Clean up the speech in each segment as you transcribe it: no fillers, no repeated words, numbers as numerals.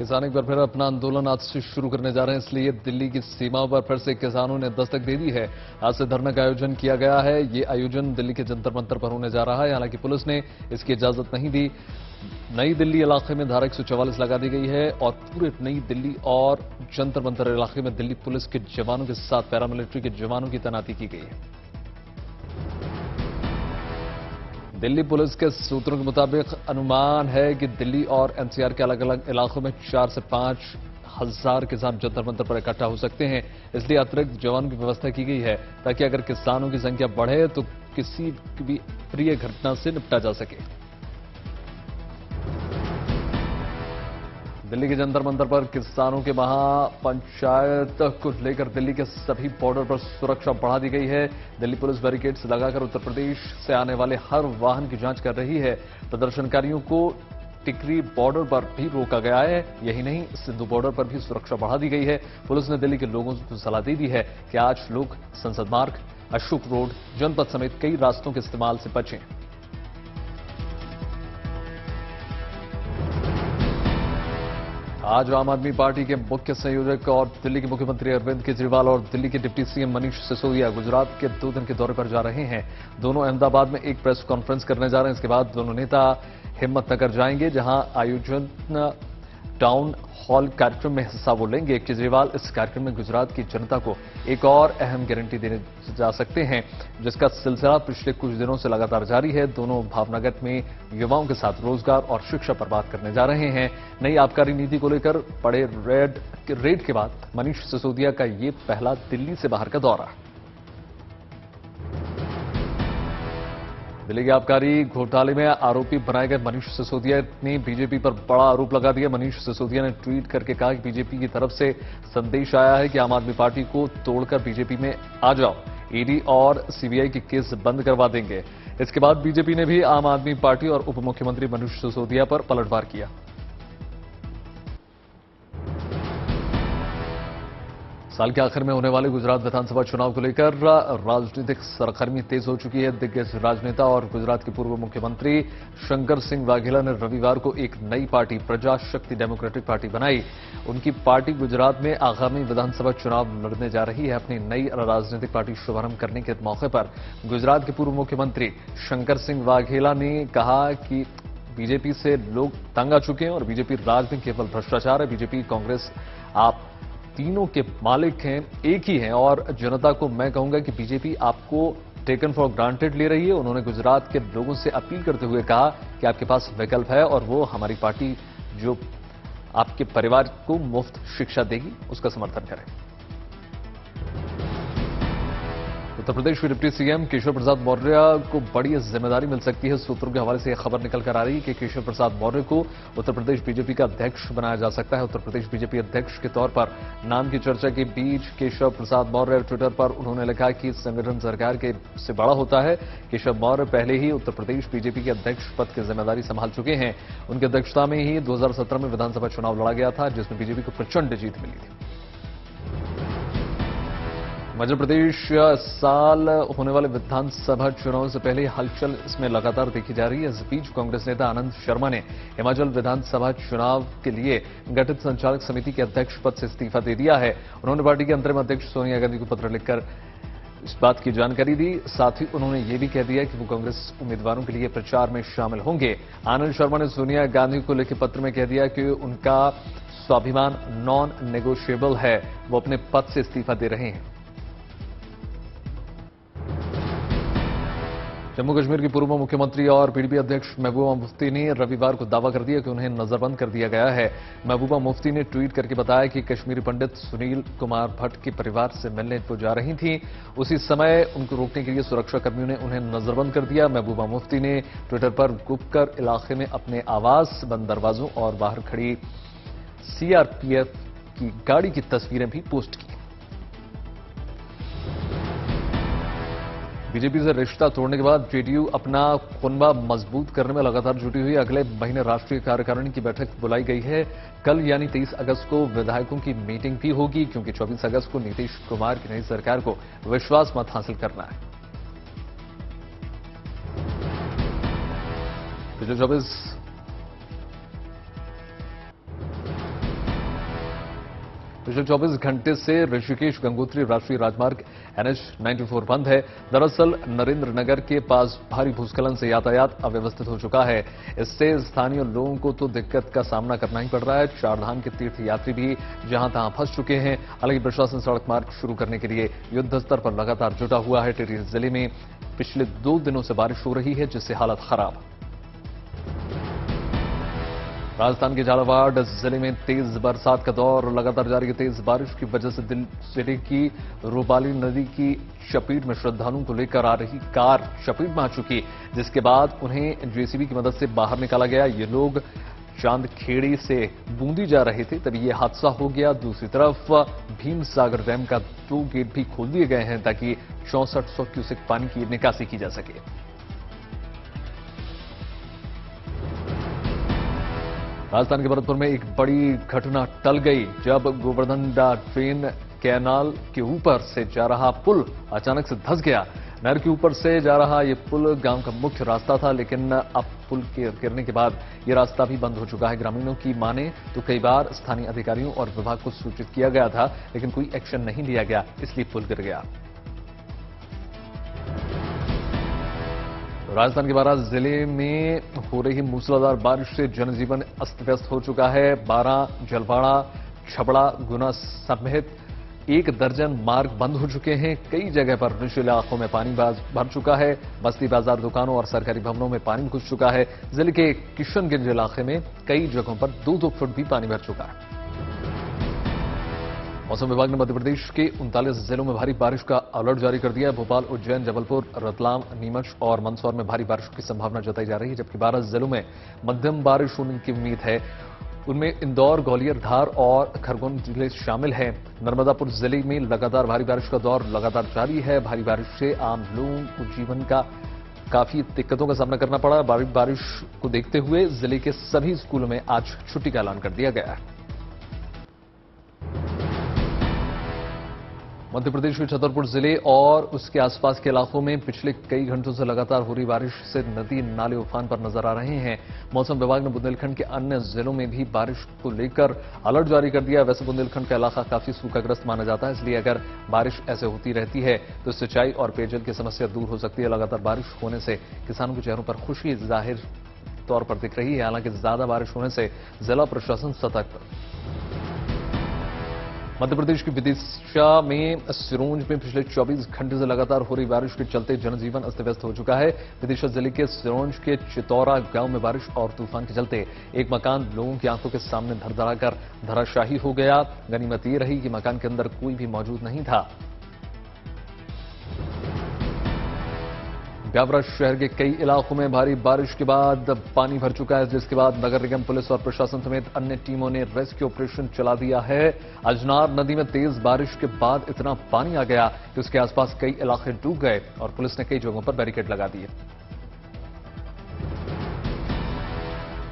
किसान एक बार फिर अपना आंदोलन आज से शुरू करने जा रहे हैं, इसलिए दिल्ली की सीमाओं पर फिर से किसानों ने दस्तक दे दी है। आज से धरना का आयोजन किया गया है। ये आयोजन दिल्ली के जंतर मंतर पर होने जा रहा है। हालांकि पुलिस ने इसकी इजाजत नहीं दी। नई दिल्ली इलाके में धारा 144 लगा दी गई है और पूरे नई दिल्ली और जंतर मंतर इलाके में दिल्ली पुलिस के जवानों के साथ पैरामिलिट्री के जवानों की तैनाती की गई है। दिल्ली पुलिस के सूत्रों के मुताबिक अनुमान है कि दिल्ली और एनसीआर के अलग अलग इलाकों में 4 से 5 हजार किसान जंतर मंतर पर इकट्ठा हो सकते हैं। इसलिए अतिरिक्त जवानों की व्यवस्था की गई है ताकि अगर किसानों की संख्या बढ़े तो किसी भी प्रिय घटना से निपटा जा सके। दिल्ली के जंतर मंतर पर किसानों के महापंचायत को लेकर दिल्ली के सभी बॉर्डर पर सुरक्षा बढ़ा दी गई है। दिल्ली पुलिस बैरिकेड्स लगाकर उत्तर प्रदेश से आने वाले हर वाहन की जांच कर रही है। प्रदर्शनकारियों को टिकरी बॉर्डर पर भी रोका गया है। यही नहीं, सिंधु बॉर्डर पर भी सुरक्षा बढ़ा दी गई है। पुलिस ने दिल्ली के लोगों को सलाह दे दी है कि आज लोग संसद मार्ग, अशोक रोड, जनपथ समेत कई रास्तों के इस्तेमाल से बचें। आज आम आदमी पार्टी के मुख्य संयोजक और दिल्ली के मुख्यमंत्री अरविंद केजरीवाल और दिल्ली के डिप्टी सीएम मनीष सिसोदिया गुजरात के 2 दिन के दौरे पर जा रहे हैं। दोनों अहमदाबाद में एक प्रेस कॉन्फ्रेंस करने जा रहे हैं। इसके बाद दोनों नेता हिम्मतनगर जाएंगे, जहां आयोजन टाउन हॉल कार्यक्रम में हिस्सा वो लेंगे। केजरीवाल इस कार्यक्रम में गुजरात की जनता को एक और अहम गारंटी देने जा सकते हैं, जिसका सिलसिला पिछले कुछ दिनों से लगातार जारी है। दोनों भावनगर में युवाओं के साथ रोजगार और शिक्षा पर बात करने जा रहे हैं। नई आबकारी नीति को लेकर पड़े रेड के बाद मनीष सिसोदिया का ये पहला दिल्ली से बाहर का दौरा। दिल्ली के आबकारी घोटाले में आरोपी बनाए गए मनीष सिसोदिया ने बीजेपी पर बड़ा आरोप लगा दिया। मनीष सिसोदिया ने ट्वीट करके कहा कि बीजेपी की तरफ से संदेश आया है कि आम आदमी पार्टी को तोड़कर बीजेपी में आ जाओ, ईडी और सीबीआई के केस बंद करवा देंगे। इसके बाद बीजेपी ने भी आम आदमी पार्टी और उप मुख्यमंत्री मनीष सिसोदिया पर पलटवार किया। साल के आखिर में होने वाले गुजरात विधानसभा चुनाव को लेकर राजनीतिक सरगर्मी तेज हो चुकी है। दिग्गज राजनेता और गुजरात के पूर्व मुख्यमंत्री शंकर सिंह वाघेला ने रविवार को एक नई पार्टी प्रजा शक्ति डेमोक्रेटिक पार्टी बनाई। उनकी पार्टी गुजरात में आगामी विधानसभा चुनाव लड़ने जा रही है। अपनी नई राजनीतिक पार्टी शुभारंभ करने के मौके पर गुजरात के पूर्व मुख्यमंत्री शंकर सिंह वाघेला ने कहा कि बीजेपी से लोग तंग आ चुके हैं और बीजेपी राज में केवल भ्रष्टाचार है। बीजेपी, कांग्रेस, आप तीनों के मालिक हैं, एक ही हैं और जनता को मैं कहूंगा कि बीजेपी आपको टेकन फॉर ग्रांटेड ले रही है। उन्होंने गुजरात के लोगों से अपील करते हुए कहा कि आपके पास विकल्प है और वो हमारी पार्टी जो आपके परिवार को मुफ्त शिक्षा देगी उसका समर्थन करें। उत्तर प्रदेश के डिप्टी सीएम केशव प्रसाद मौर्य को बड़ी जिम्मेदारी मिल सकती है। सूत्रों के हवाले से यह खबर निकल कर आ रही है कि केशव प्रसाद मौर्य को उत्तर प्रदेश बीजेपी का अध्यक्ष बनाया जा सकता है। उत्तर प्रदेश बीजेपी अध्यक्ष के तौर पर नाम की चर्चा के बीच केशव प्रसाद मौर्य ट्विटर पर उन्होंने लिखा कि संगठन सरकार के से बड़ा होता है। केशव मौर्य पहले ही उत्तर प्रदेश बीजेपी के अध्यक्ष पद की जिम्मेदारी संभाल चुके हैं। उनकी अध्यक्षता में ही 2017 में विधानसभा चुनाव लड़ा गया था, जिसमें बीजेपी को प्रचंड जीत मिली थी। मध्य प्रदेश साल होने वाले विधानसभा चुनाव से पहले हलचल इसमें लगातार देखी जा रही है। इस बीच कांग्रेस नेता आनंद शर्मा ने हिमाचल विधानसभा चुनाव के लिए गठित संचालक समिति के अध्यक्ष पद से इस्तीफा दे दिया है। उन्होंने पार्टी के अंतरिम अध्यक्ष सोनिया गांधी को पत्र लिखकर इस बात की जानकारी दी। साथ ही उन्होंने ये भी कह दिया कि वो कांग्रेस उम्मीदवारों के लिए प्रचार में शामिल होंगे। आनंद शर्मा ने सोनिया गांधी को लिखे पत्र में कह दिया कि उनका स्वाभिमान नॉन नेगोशिएबल है, वो अपने पद से इस्तीफा दे रहे हैं। जम्मू कश्मीर की पूर्व मुख्यमंत्री और पीडीपी अध्यक्ष महबूबा मुफ्ती ने रविवार को दावा कर दिया कि उन्हें नजरबंद कर दिया गया है। महबूबा मुफ्ती ने ट्वीट करके बताया कि कश्मीरी पंडित सुनील कुमार भट्ट के परिवार से मिलने को जा रही थीं। उसी समय उनको रोकने के लिए सुरक्षाकर्मियों ने उन्हें नजरबंद कर दिया। महबूबा मुफ्ती ने ट्विटर पर गुपकर इलाके में अपने आवास, बंद दरवाजों और बाहर खड़ी सीआरपीएफ की गाड़ी की तस्वीरें भी पोस्ट की। बीजेपी से रिश्ता तोड़ने के बाद जेडीयू अपना खुनबा मजबूत करने में लगातार जुटी हुई। अगले महीने राष्ट्रीय कार्यकारिणी की बैठक बुलाई गई है। कल यानी 23 अगस्त को विधायकों की मीटिंग भी होगी, क्योंकि 24 अगस्त को नीतीश कुमार की नई सरकार को विश्वास मत हासिल करना है। पिछले 24 पिछले 24 घंटे से ऋषिकेश गंगोत्री राष्ट्रीय राजमार्ग NH 94 बंद है। दरअसल नरेंद्र नगर के पास भारी भूस्खलन से यातायात अव्यवस्थित हो चुका है। इससे स्थानीय लोगों को तो दिक्कत का सामना करना ही पड़ रहा है। चारधाम के तीर्थ यात्री भी जहां तहां फंस चुके हैं। हालांकि प्रशासन सड़क मार्ग शुरू करने के लिए युद्ध स्तर पर लगातार जुटा हुआ है। टिहरी जिले में पिछले 2 दिनों से बारिश हो रही है, जिससे हालत खराब। राजस्थान के झालावाड़ जिले में तेज बरसात का दौर लगातार जारी है। तेज बारिश की वजह से जिले की रूपाली नदी की चपेट में श्रद्धालुओं को लेकर आ रही कार चपेट में आ चुकी, जिसके बाद उन्हें जेसीबी की मदद से बाहर निकाला गया। ये लोग चांदखेड़ी से बूंदी जा रहे थे, तभी ये हादसा हो गया। दूसरी तरफ भीम सागर डैम का 2 गेट भी खोल दिए गए हैं ताकि 6400 क्यूसेक पानी की निकासी की जा सके। राजस्थान के भरतपुर में एक बड़ी घटना टल गई जब गोवर्धनडा ट्रेन कैनाल के ऊपर से जा रहा पुल अचानक से धंस गया। नहर के ऊपर से जा रहा ये पुल गांव का मुख्य रास्ता था, लेकिन अब पुल के गिरने के बाद ये रास्ता भी बंद हो चुका है। ग्रामीणों की माने तो कई बार स्थानीय अधिकारियों और विभाग को सूचित किया गया था, लेकिन कोई एक्शन नहीं लिया गया, इसलिए पुल गिर गया। राजस्थान के बारां जिले में हो रही मूसलाधार बारिश से जनजीवन अस्त व्यस्त हो चुका है। बारां, जलवाड़ा, छबड़ा, गुना समेत 1 दर्जन मार्ग बंद हो चुके हैं। कई जगह पर निचले इलाकों में पानी भर चुका है। बस्ती बाजार, दुकानों और सरकारी भवनों में पानी घुस चुका है। जिले के किशनगंज इलाके में कई जगहों पर 2-2 फुट भी पानी भर चुका है। मौसम विभाग ने मध्य प्रदेश के 39 जिलों में भारी बारिश का अलर्ट जारी कर दिया है। भोपाल, उज्जैन, जबलपुर, रतलाम, नीमच और मंदसौर में भारी बारिश की संभावना जताई जा रही है, जबकि 12 जिलों में मध्यम बारिश होने की उम्मीद है। उनमें इंदौर, ग्वालियर, धार और खरगोन जिले शामिल हैं। नर्मदापुर जिले में लगातार भारी बारिश का दौर लगातार जारी है। भारी बारिश से आम लोगों को जीवन का काफी दिक्कतों का सामना करना पड़ा। भारी बारिश को देखते हुए जिले के सभी स्कूलों में आज छुट्टी का ऐलान कर दिया गया है। मध्य प्रदेश के छतरपुर जिले और उसके आसपास के इलाकों में पिछले कई घंटों से लगातार हो रही बारिश से नदी नाले उफान पर नजर आ रहे हैं। मौसम विभाग ने बुंदेलखंड के अन्य जिलों में भी बारिश को लेकर अलर्ट जारी कर दिया। वैसे बुंदेलखंड का इलाका काफी सूखाग्रस्त माना जाता है, इसलिए अगर बारिश ऐसे होती रहती है तो सिंचाई और पेयजल की समस्या दूर हो सकती है। लगातार बारिश होने से किसानों के चेहरों पर खुशी जाहिर तौर पर दिख रही है। हालांकि ज्यादा बारिश होने से जिला प्रशासन सतर्क। मध्य प्रदेश की विदिशा में सिरोंज में पिछले 24 घंटे से लगातार हो रही बारिश के चलते जनजीवन अस्त व्यस्त हो चुका है। विदिशा जिले के सिरोंज के चितौरा गांव में बारिश और तूफान के चलते एक मकान लोगों की आंखों के सामने धड़धड़ाकर धराशायी हो गया। गनीमत ये रही कि मकान के अंदर कोई भी मौजूद नहीं था। ब्यावरा शहर के कई इलाकों में भारी बारिश के बाद पानी भर चुका है, जिसके बाद नगर निगम, पुलिस और प्रशासन समेत अन्य टीमों ने रेस्क्यू ऑपरेशन चला दिया है। अजनार नदी में तेज बारिश के बाद इतना पानी आ गया कि उसके आसपास कई इलाके डूब गए और पुलिस ने कई जगहों पर बैरिकेड लगा दिए।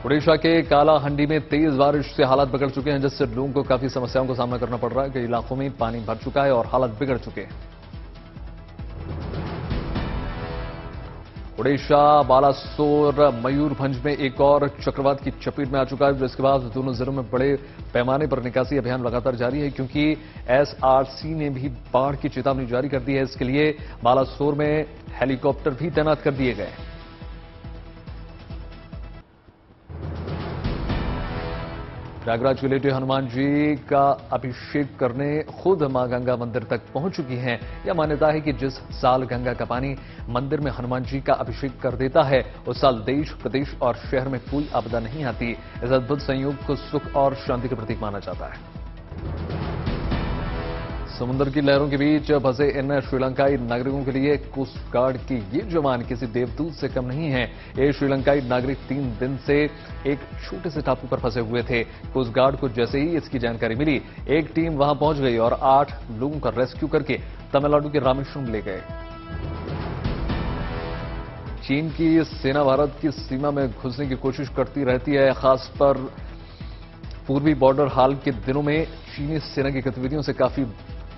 ओडिशा के कालाहंडी में तेज बारिश से हालात बिगड़ चुके हैं, जिससे लोगों को काफी समस्याओं का सामना करना पड़ रहा है। कई इलाकों में पानी भर चुका है और हालात बिगड़ चुके हैं। ओडिशा बालासोर मयूरभंज में एक और चक्रवात की चपेट में आ चुका है, जिसके बाद दोनों जिलों में बड़े पैमाने पर निकासी अभियान लगातार जारी है, क्योंकि एसआरसी ने भी बाढ़ की चेतावनी जारी कर दी है। इसके लिए बालासोर में हेलीकॉप्टर भी तैनात कर दिए गए। प्रयागराज की लेटी हनुमान जी का अभिषेक करने खुद मां गंगा मंदिर तक पहुंच चुकी हैं। यह मान्यता है कि जिस साल गंगा का पानी मंदिर में हनुमान जी का अभिषेक कर देता है, उस साल देश, प्रदेश और शहर में कोई आपदा नहीं आती। इस अद्भुत संयोग को सुख और शांति का प्रतीक माना जाता है। समुद्र की लहरों के बीच फंसे इन श्रीलंकाई नागरिकों के लिए कोस्ट गार्ड के ये जवान किसी देवदूत से कम नहीं है। ये श्रीलंकाई नागरिक 3 दिन से एक छोटे से टापू पर फंसे हुए थे। कोस्ट गार्ड को जैसे ही इसकी जानकारी मिली, एक टीम वहां पहुंच गई और 8 लोगों का रेस्क्यू करके तमिलनाडु के रामेश्वरम ले गए। चीन की सेना भारत की सीमा में घुसने की कोशिश करती रहती है, खासकर पूर्वी बॉर्डर। हाल के दिनों में चीनी सेना की गतिविधियों से काफी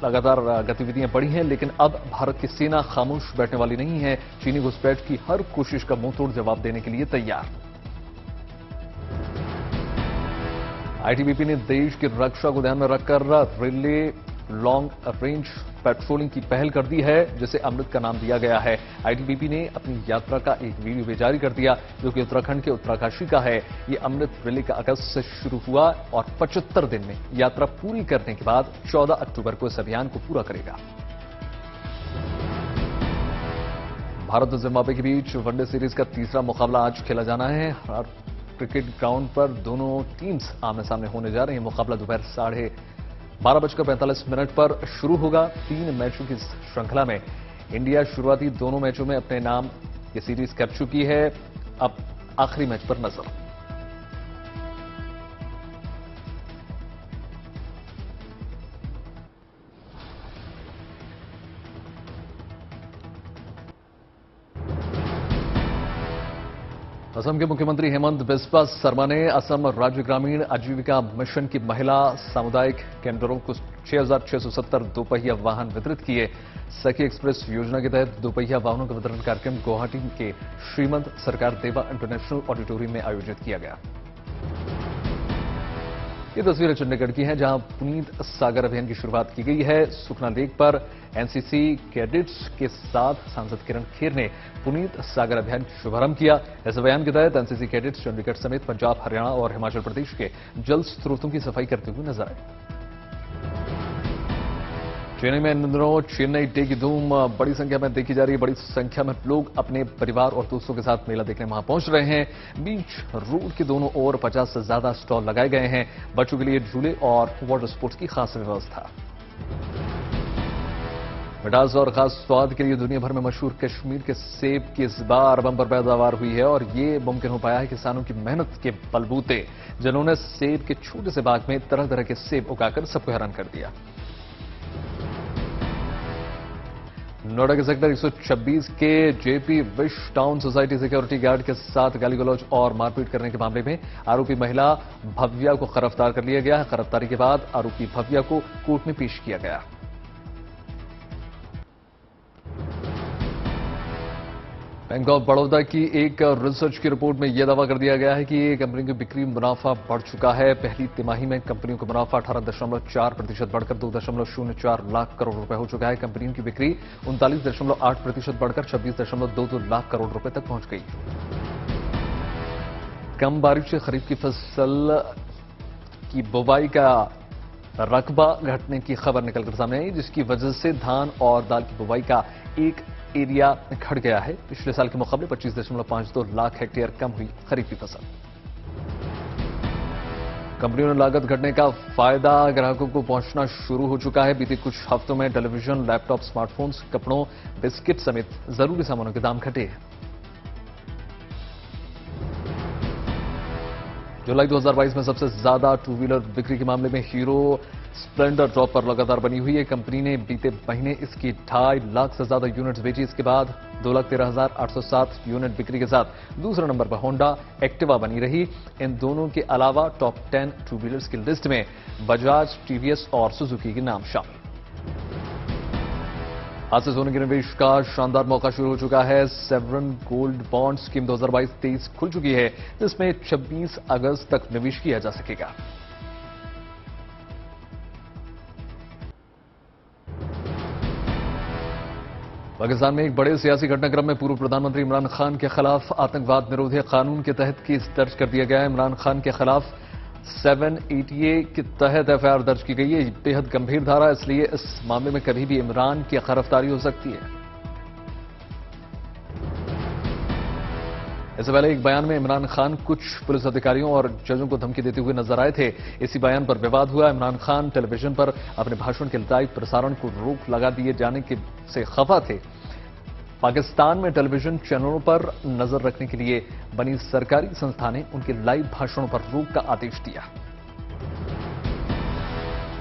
लगातार गतिविधियां बढ़ी हैं, लेकिन अब भारत की सेना खामोश बैठने वाली नहीं है। चीनी घुसपैठ की हर कोशिश का मुंहतोड़ जवाब देने के लिए तैयार। आईटीबीपी ने देश की रक्षा को ध्यान में रखकर रिले लॉन्ग रेंज पेट्रोलिंग की पहल कर दी है, जिसे अमृत का नाम दिया गया है। आईटीबीपी ने अपनी यात्रा का एक वीडियो भी जारी कर दिया, जो कि उत्तराखंड के उत्तराकाशी का है। ये अमृत रिले का अगस्त से शुरू हुआ और 75 दिन में यात्रा पूरी करने के बाद 14 अक्टूबर को इस अभियान को पूरा करेगा। भारत और जिम्बाब्वे के बीच वनडे सीरीज का तीसरा मुकाबला आज खेला जाना है। क्रिकेट ग्राउंड पर दोनों टीम्स आमने सामने होने जा रही है। मुकाबला दोपहर 12:45 पर शुरू होगा। 3 मैचों की श्रृंखला में इंडिया शुरुआती दोनों मैचों में अपने नाम ये सीरीज कर चुकी है। अब आखिरी मैच पर नजर। असम के मुख्यमंत्री हेमंत बिस्वा शर्मा ने असम राज्य ग्रामीण आजीविका मिशन की महिला सामुदायिक केंद्रों को 6,670 दोपहिया वाहन वितरित किए। सखी एक्सप्रेस योजना के तहत दोपहिया वाहनों का वितरण कार्यक्रम गुवाहाटी के श्रीमंत सरकार देवा इंटरनेशनल ऑडिटोरियम में आयोजित किया गया। ये तस्वीरें चंडीगढ़ की हैं, जहां पुनीत सागर अभियान की शुरुआत की गई है। सुखना लेक पर एनसीसी कैडेट्स के साथ सांसद किरण खेर ने पुनीत सागर अभियान का शुभारंभ किया। इस अभियान के तहत एनसीसी कैडेट्स चंडीगढ़ समेत पंजाब, हरियाणा और हिमाचल प्रदेश के जल स्रोतों की सफाई करते हुए नजर आए। चेन्नई में इन दिनों चेन्नई डे की धूम बड़ी संख्या में देखी जा रही है। बड़ी संख्या में लोग अपने परिवार और दोस्तों के साथ मेला देखने वहां पहुंच रहे हैं। बीच रोड के दोनों ओर 50 से ज्यादा स्टॉल लगाए गए हैं। बच्चों के लिए झूले और वाटर स्पोर्ट्स की खास व्यवस्था। मिठास और खास स्वाद के लिए दुनिया भर में मशहूर कश्मीर के सेब की इस बार बम्पर पैदावार हुई है और ये मुमकिन हो पाया है किसानों की मेहनत के बलबूते, जिन्होंने सेब के छोटे से बाग में तरह तरह के सेब उगाकर सबको हैरान कर दिया। नोएडा के सेक्टर 126 के JP wish town society security guard के साथ गाली गलौज और मारपीट करने के मामले में आरोपी महिला भव्या को गिरफ्तार कर लिया गया है। गिरफ्तारी के बाद आरोपी भव्या को कोर्ट में पेश किया गया। बैंक ऑफ बड़ौदा की एक रिसर्च की रिपोर्ट में यह दावा कर दिया गया है कि कंपनी की बिक्री मुनाफा बढ़ चुका है। पहली तिमाही में कंपनियों का मुनाफा 18.4% बढ़कर 2.04 लाख करोड़ रुपए हो चुका है। कंपनियों की बिक्री 39.8% बढ़कर 26.22 लाख करोड़ रुपए तक पहुंच गई। कम बारिश से खरीफ की फसल की बुवाई का रकबा घटने की खबर निकलकर सामने आई, जिसकी वजह से धान और दाल की बुवाई का एक एरिया घट गया है। पिछले साल के मुकाबले 25.52 लाख हेक्टेयर कम हुई खरीफ की फसल। कंपनियों ने लागत घटने का फायदा ग्राहकों को पहुंचना शुरू हो चुका है। बीते कुछ हफ्तों में टेलीविजन, लैपटॉप, स्मार्टफोन्स, कपड़ों, बिस्किट समेत जरूरी सामानों के दाम घटे। जुलाई 2022 में सबसे ज्यादा टू व्हीलर बिक्री के मामले में हीरो स्प्लेंडर टॉप पर लगातार बनी हुई है। कंपनी ने बीते महीने इसकी 2.5 लाख से ज्यादा यूनिट्स बेची। इसके बाद 2,13,807 यूनिट बिक्री के साथ दूसरे नंबर पर होंडा एक्टिवा बनी रही। इन दोनों के अलावा टॉप 10 टू व्हीलर्स की लिस्ट में बजाज, टीवीएस और सुजुकी के नाम शामिल। आज से सोने के निवेश का शानदार मौका शुरू हो चुका है। सेवरन गोल्ड बॉन्ड स्कीम 2022-23 खुल चुकी है, जिसमें 26 अगस्त तक निवेश किया जा सकेगा। पाकिस्तान में एक बड़े सियासी घटनाक्रम में पूर्व प्रधानमंत्री इमरान खान के खिलाफ आतंकवाद निरोधी कानून के तहत केस दर्ज कर दिया गया है। इमरान खान के खिलाफ 780A के तहत एफआईआर दर्ज की गई है। बेहद गंभीर धारा, इसलिए इस मामले में कभी भी इमरान की गिरफ्तारी हो सकती है। इससे पहले एक बयान में इमरान खान कुछ पुलिस अधिकारियों और जजों को धमकी देते हुए नजर आए थे। इसी बयान पर विवाद हुआ। इमरान खान टेलीविजन पर अपने भाषण के लाइव प्रसारण को रोक लगा दिए जाने से खफा थे। पाकिस्तान में टेलीविजन चैनलों पर नजर रखने के लिए बनी सरकारी संस्था ने उनके लाइव भाषणों पर रोक का आदेश दिया।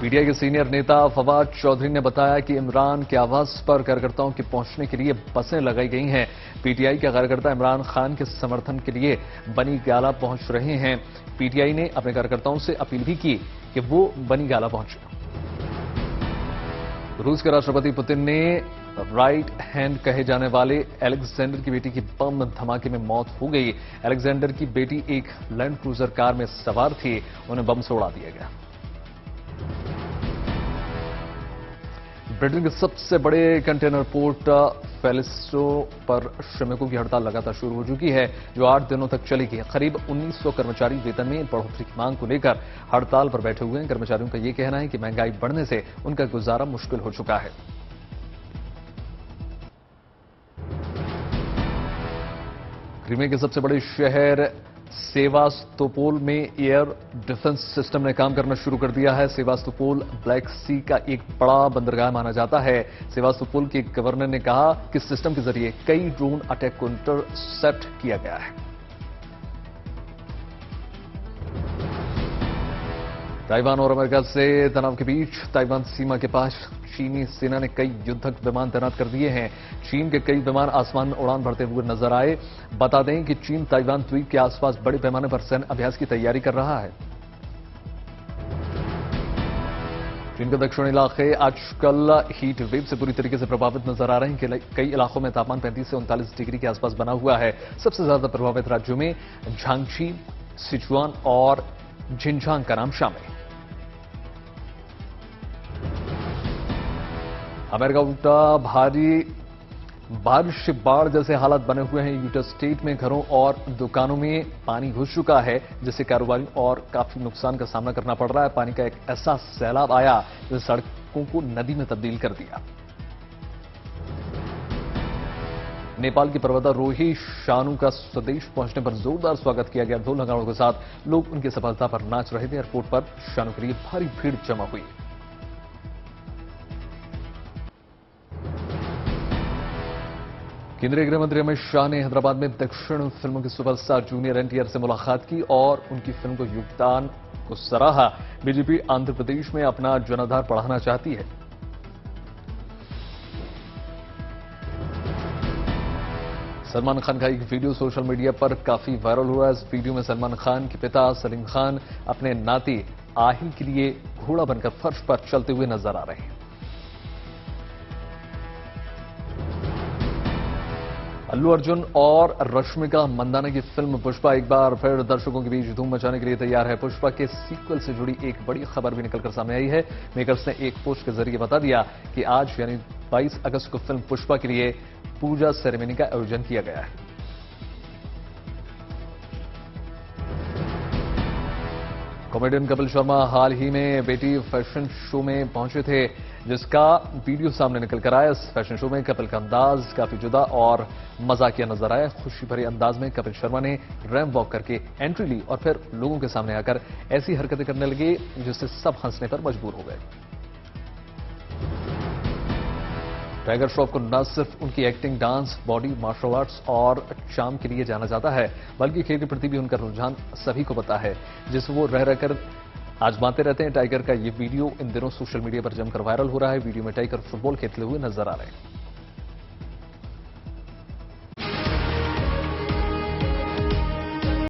पीटीआई के सीनियर नेता फवाद चौधरी ने बताया कि इमरान के आवास पर कार्यकर्ताओं के पहुंचने के लिए बसें लगाई गई हैं। पीटीआई के कार्यकर्ता इमरान खान के समर्थन के लिए बनी गाला पहुंच रहे हैं। पीटीआई ने अपने कार्यकर्ताओं से अपील भी की कि वो बनी गाला पहुंचे। रूस के राष्ट्रपति पुतिन ने राइट हैंड कहे जाने वाले अलेक्जेंडर की बेटी की बम धमाके में मौत हो गई। अलेक्जेंडर की बेटी एक लैंड क्रूजर कार में सवार थी, उन्हें बम से उड़ा दिया गया। ब्रिटेन के सबसे बड़े कंटेनर पोर्ट फेलिस्टो पर श्रमिकों की हड़ताल लगातार शुरू हो चुकी है, जो 8 दिनों तक चलेगी। करीब 1900 कर्मचारी वेतन में बढ़ोतरी की मांग को लेकर हड़ताल पर बैठे हुए हैं। कर्मचारियों का यह कहना है कि महंगाई बढ़ने से उनका गुजारा मुश्किल हो चुका है। क्रीमिया के सबसे बड़े शहर सेवास्तोपोल में एयर डिफेंस सिस्टम ने काम करना शुरू कर दिया है। सेवास्तोपोल ब्लैक सी का एक बड़ा बंदरगाह माना जाता है। सेवास्तोपोल के गवर्नर ने कहा कि सिस्टम के जरिए कई ड्रोन अटैक को इंटरसेप्ट किया गया है। ताइवान और अमेरिका से तनाव के बीच ताइवान सीमा के पास चीनी सेना ने कई युद्धक विमान तैनात कर दिए हैं। चीन के कई विमान आसमान में उड़ान भरते हुए नजर आए। बता दें कि चीन ताइवान द्वीप के आसपास बड़े पैमाने पर सैन्य अभ्यास की तैयारी कर रहा है। चीन के दक्षिणी इलाके आजकल हीट वेव से पूरी तरीके से प्रभावित नजर आ रहे हैं। कई इलाकों में तापमान 35 से 39 डिग्री के आसपास बना हुआ है। सबसे ज्यादा प्रभावित राज्यों में झांगची, सिचुआन और झिंझांग का नाम शामिल है। अमेरिका उल्टा भारी बारिश से बाढ़ जैसे हालात बने हुए हैं। यूटा स्टेट में घरों और दुकानों में पानी घुस चुका है, जिससे कारोबारियों और काफी नुकसान का सामना करना पड़ रहा है। पानी का एक ऐसा सैलाब आया जिसने सड़कों को नदी में तब्दील कर दिया। नेपाल की पर्वतारोही शानू का स्वदेश पहुंचने पर जोरदार स्वागत किया गया। ढोल नगाड़ों के साथ लोग उनकी सफलता पर नाच रहे थे। एयरपोर्ट पर शानू के लिए भारी भीड़ जमा हुई। केंद्रीय गृह मंत्री अमित शाह ने हैदराबाद में दक्षिण फिल्मों के सुपरस्टार जूनियर एनटीआर से मुलाकात की और उनकी फिल्म को योगदान को सराहा। बीजेपी आंध्र प्रदेश में अपना जनाधार बढ़ाना चाहती है। सलमान खान का एक वीडियो सोशल मीडिया पर काफी वायरल हुआ है। इस वीडियो में सलमान खान के पिता सलीम खान अपने नाती आहिल के लिए घोड़ा बनकर फर्श पर चलते हुए नजर आ रहे हैं। अल्लू अर्जुन और रश्मिका मंदाना की फिल्म पुष्पा एक बार फिर दर्शकों के बीच धूम मचाने के लिए तैयार है। पुष्पा के सीक्वल से जुड़ी एक बड़ी खबर भी निकलकर सामने आई है। मेकर्स ने एक पोस्ट के जरिए बता दिया कि आज यानी 22 अगस्त को फिल्म पुष्पा के लिए पूजा सेरेमनी का आयोजन किया गया है। कॉमेडियन कपिल शर्मा हाल ही में बेटी फैशन शो में पहुंचे थे, जिसका वीडियो सामने निकल कर आया। इस फैशन शो में कपिल का अंदाज काफी जुदा और मजाकिया नजर आया। खुशी भरे अंदाज में कपिल शर्मा ने रैंप वॉक करके एंट्री ली और फिर लोगों के सामने आकर ऐसी हरकतें करने लगे जिससे सब हंसने पर मजबूर हो गए। टाइगर श्रॉफ को न सिर्फ उनकी acting, dance, body, martial arts और चार्म के लिए जाना जाता है, बल्कि खेल के प्रति भी उनका रुझान सभी को पता है, जिसे वो रह रहकर आजमाते रहते हैं। टाइगर का ये वीडियो इन दिनों सोशल मीडिया पर जमकर वायरल हो रहा है। वीडियो में टाइगर फुटबॉल खेलते हुए नजर आ रहे हैं।